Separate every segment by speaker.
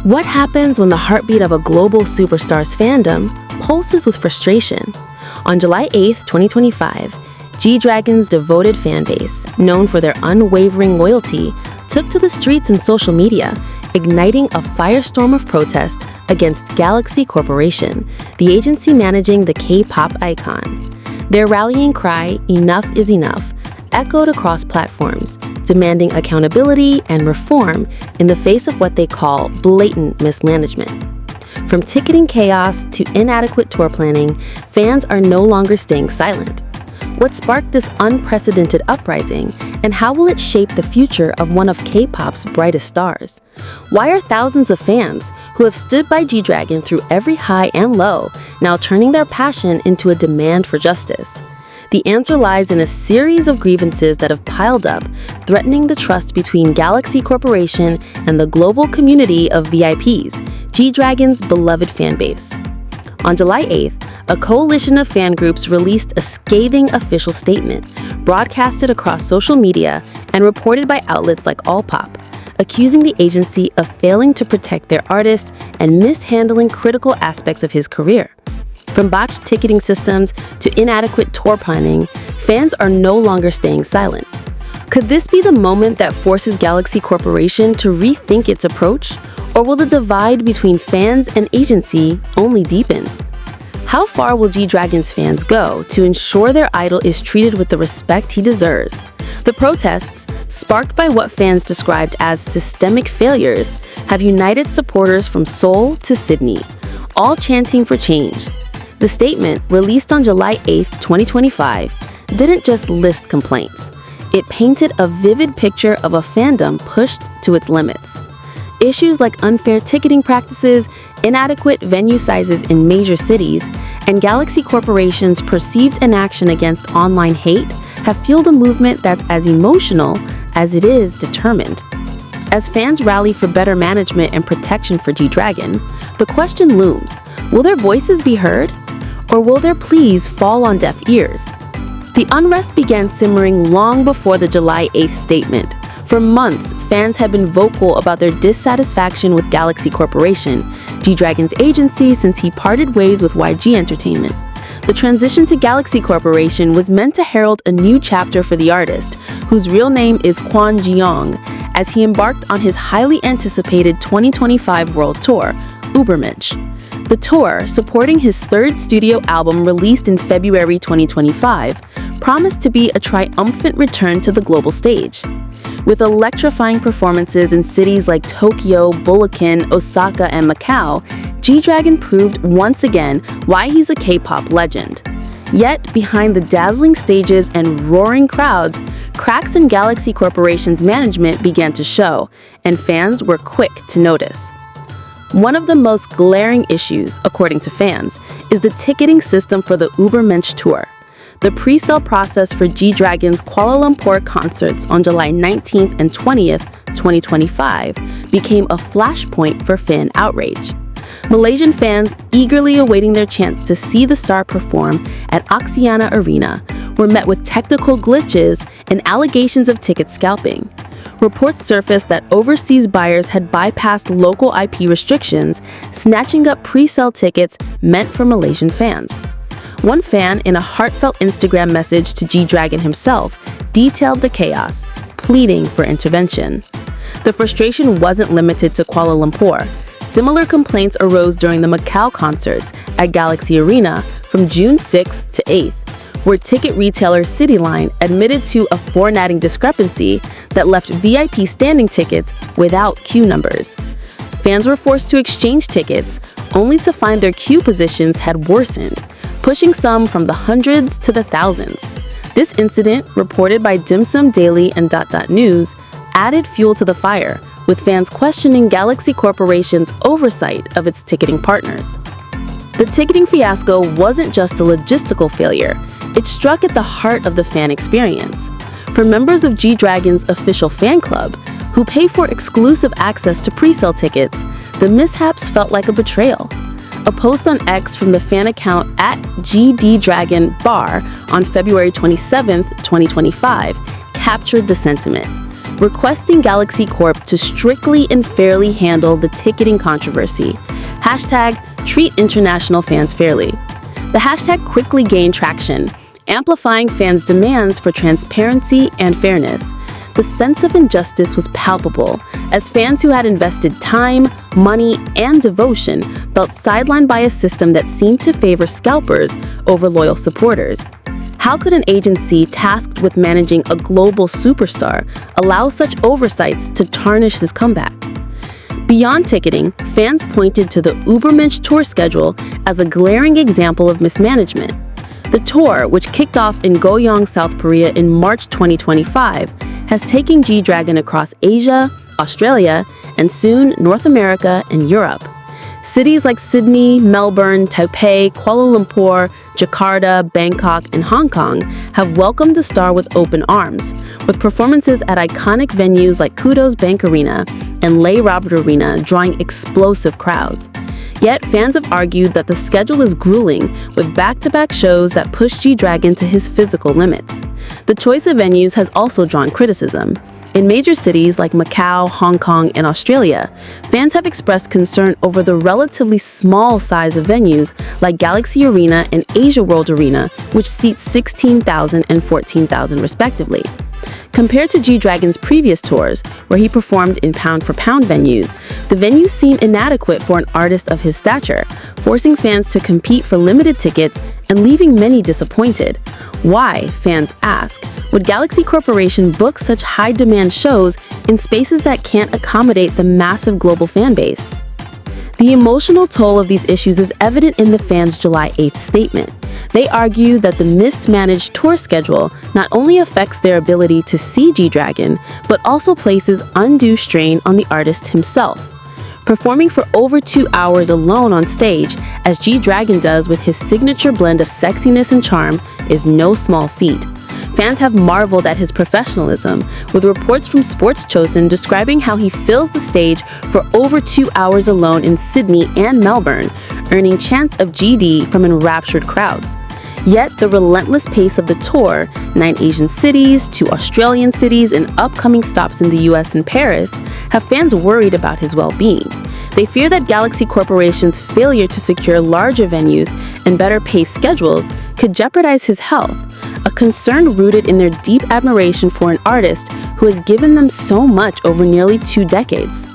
Speaker 1: What happens when the heartbeat of a global superstar's fandom pulses with frustration? On July 8, 2025, GDragon's devoted fanbase, known for their unwavering loyalty, took to the streets and social media, igniting a firestorm of protest against Galaxy Corporation, the agency managing the K-pop icon. Their rallying cry, "Enough is enough," echoed across platforms, demanding accountability and reform in the face of what they call blatant mismanagement. From ticketing chaos to inadequate tour planning, fans are no longer staying silent. What sparked this unprecedented uprising, and how will it shape the future of one of K-pop's brightest stars? Why are thousands of fans who have stood by GDragon through every high and low now turning their passion into a demand for justice? The answer lies in a series of grievances that have piled up, threatening the trust between Galaxy Corporation and the global community of VIPs, GDragon's beloved fanbase. On July 8th, a coalition of fan groups released a scathing official statement, broadcasted across social media and reported by outlets like Kpop, accusing the agency of failing to protect their artist and mishandling critical aspects of his career. From botched ticketing systems to inadequate tour planning, fans are no longer staying silent. Could this be the moment that forces Galaxy Corporation to rethink its approach, or will the divide between fans and agency only deepen? How far will GDragon's fans go to ensure their idol is treated with the respect he deserves? The protests, sparked by what fans described as systemic failures, have united supporters from Seoul to Sydney, all chanting for change. The statement, released on July 8, 2025, didn't just list complaints. It painted a vivid picture of a fandom pushed to its limits. Issues like unfair ticketing practices, inadequate venue sizes in major cities, and Galaxy Corporation's perceived inaction against online hate have fueled a movement that's as emotional as it is determined. As fans rally for better management and protection for GDragon, the question looms: will their voices be heard? Or will their pleas fall on deaf ears? The unrest began simmering long before the July 8th statement. For months, fans have been vocal about their dissatisfaction with Galaxy Corporation, GDragon's agency since he parted ways with YG Entertainment. The transition to Galaxy Corporation was meant to herald a new chapter for the artist, whose real name is Kwon Ji-young, as he embarked on his highly anticipated 2025 world tour, Übermensch. The tour, supporting his third studio album released in February 2025, promised to be a triumphant return to the global stage. With electrifying performances in cities like Tokyo, Bulacan, Osaka, and Macau, GDragon proved once again why he's a K-pop legend. Yet, behind the dazzling stages and roaring crowds, cracks in Galaxy Corporation's management began to show, and fans were quick to notice. One of the most glaring issues, according to fans, is the ticketing system for the Übermensch tour. The pre-sale process for GDragon's Kuala Lumpur concerts on July 19th and 20th, 2025, became a flashpoint for fan outrage. Malaysian fans, eagerly awaiting their chance to see the star perform at Axiana Arena, were met with technical glitches and allegations of ticket scalping. Reports surfaced that overseas buyers had bypassed local IP restrictions, snatching up pre-sale tickets meant for Malaysian fans. One fan, in a heartfelt Instagram message to GDragon himself, detailed the chaos, pleading for intervention. The frustration wasn't limited to Kuala Lumpur. Similar complaints arose during the Macau concerts at Galaxy Arena from June 6th to 8th, where ticket retailer CityLine admitted to a formatting discrepancy that left VIP standing tickets without queue numbers. Fans were forced to exchange tickets, only to find their queue positions had worsened, pushing some from the hundreds to the thousands. This incident, reported by Dim Sum Daily and News, added fuel to the fire, with fans questioning Galaxy Corporation's oversight of its ticketing partners. The ticketing fiasco wasn't just a logistical failure. It struck at the heart of the fan experience. For members of GDragon's official fan club, who pay for exclusive access to pre-sale tickets, the mishaps felt like a betrayal. A post on X from the fan account @GDragon Bar on February 27, 2025, captured the sentiment. requesting Galaxy Corp to strictly and fairly handle the ticketing controversy. #Treat international fans fairly. The hashtag quickly gained traction, amplifying fans' demands for transparency and fairness. The sense of injustice was palpable, as fans who had invested time, money, and devotion felt sidelined by a system that seemed to favor scalpers over loyal supporters. How could an agency tasked with managing a global superstar allow such oversights to tarnish his comeback? Beyond ticketing, fans pointed to the Ubermensch tour schedule as a glaring example of mismanagement. The tour, which kicked off in Goyong, South Korea in March 2025, has taken GDragon across Asia, Australia, and soon North America and Europe. Cities like Sydney, Melbourne, Taipei, Kuala Lumpur, Jakarta, Bangkok, and Hong Kong have welcomed the star with open arms, with performances at iconic venues like Kudo's Bank Arena and Leigh Robert Arena drawing explosive crowds. Yet, fans have argued that the schedule is grueling, with back-to-back shows that push GDragon to his physical limits. The choice of venues has also drawn criticism. In major cities like Macau, Hong Kong, and Australia, fans have expressed concern over the relatively small size of venues like Galaxy Arena and Asia World Arena, which seats 16,000 and 14,000 respectively. Compared to GDragon's previous tours, where he performed in pound-for-pound venues, the venues seem inadequate for an artist of his stature, forcing fans to compete for limited tickets and leaving many disappointed. Why, fans ask, would Galaxy Corporation book such high-demand shows in spaces that can't accommodate the massive global fan base? The emotional toll of these issues is evident in the fans' July 8th statement. They argue that the mismanaged tour schedule not only affects their ability to see GDragon, but also places undue strain on the artist himself. Performing for over 2 hours alone on stage, as GDragon does with his signature blend of sexiness and charm, is no small feat. Fans have marveled at his professionalism, with reports from Sports Chosen describing how he fills the stage for over 2 hours alone in Sydney and Melbourne, earning chants of GD from enraptured crowds. Yet the relentless pace of the tour, 9 Asian cities, 2 Australian cities, and upcoming stops in the US and Paris, have fans worried about his well-being. They fear that Galaxy Corporation's failure to secure larger venues and better paced schedules could jeopardize his health, a concern rooted in their deep admiration for an artist who has given them so much over nearly 2 decades.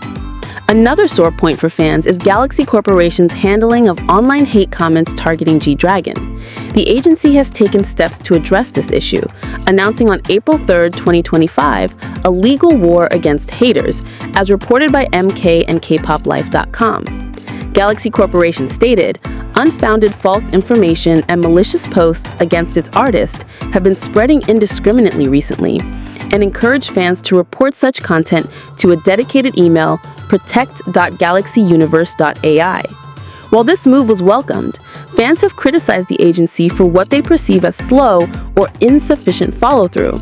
Speaker 1: Another sore point for fans is Galaxy Corporation's handling of online hate comments targeting GDragon. The agency has taken steps to address this issue, announcing on April 3, 2025, a legal war against haters, as reported by MK and KPopLife.com. Galaxy Corporation stated, "Unfounded false information and malicious posts against its artist have been spreading indiscriminately recently, and encourage fans to report such content to a dedicated email, protect.galaxyuniverse.ai." While this move was welcomed, fans have criticized the agency for what they perceive as slow or insufficient follow-through.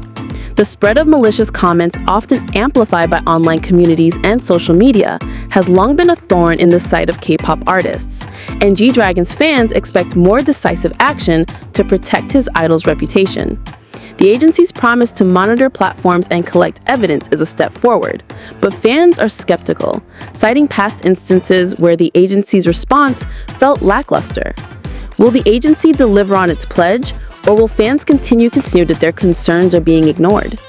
Speaker 1: The spread of malicious comments, often amplified by online communities and social media, has long been a thorn in the side of K-pop artists, and GDragon's fans expect more decisive action to protect his idol's reputation. The agency's promise to monitor platforms and collect evidence is a step forward, but fans are skeptical, citing past instances where the agency's response felt lackluster. Will the agency deliver on its pledge, or will fans continue to concede that their concerns are being ignored?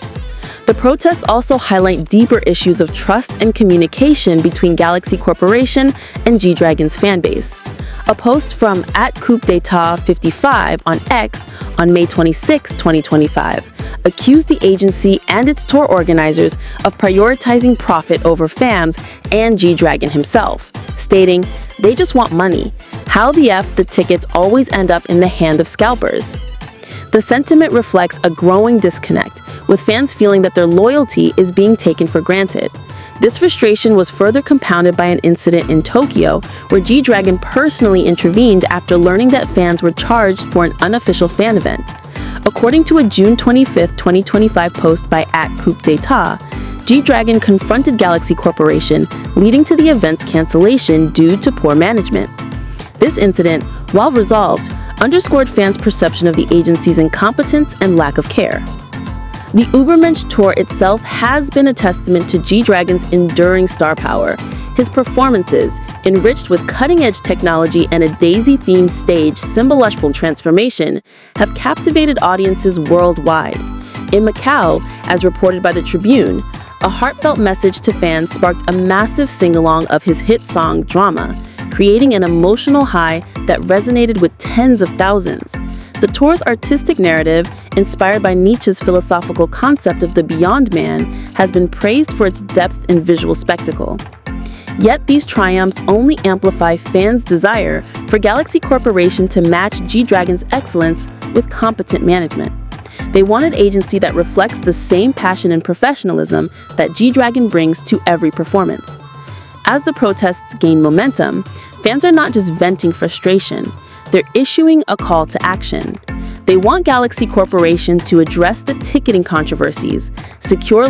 Speaker 1: The protests also highlight deeper issues of trust and communication between Galaxy Corporation and GDragon's fanbase. A post from @CoupData55 on X on May 26, 2025, accused the agency and its tour organizers of prioritizing profit over fans and GDragon himself, stating, "They just want money. How the F the tickets always end up in the hand of scalpers?" The sentiment reflects a growing disconnect, with fans feeling that their loyalty is being taken for granted. This frustration was further compounded by an incident in Tokyo, where GDragon personally intervened after learning that fans were charged for an unofficial fan event. According to a June 25, 2025 post by @CoupData, GDragon confronted Galaxy Corporation, leading to the event's cancellation due to poor management. This incident, while resolved, underscored fans' perception of the agency's incompetence and lack of care. The Ubermensch tour itself has been a testament to GDragon's enduring star power. His performances, enriched with cutting-edge technology and a Daisy-themed stage symbolizing transformation, have captivated audiences worldwide. In Macau, as reported by the Tribune, a heartfelt message to fans sparked a massive sing-along of his hit song, Drama, creating an emotional high that resonated with tens of thousands. The tour's artistic narrative, inspired by Nietzsche's philosophical concept of the beyond man, has been praised for its depth and visual spectacle. Yet these triumphs only amplify fans' desire for Galaxy Corporation to match GDragon's excellence with competent management. They want an agency that reflects the same passion and professionalism that GDragon brings to every performance. As the protests gain momentum, fans are not just venting frustration, they're issuing a call to action. They want Galaxy Corporation to address the ticketing controversies, secure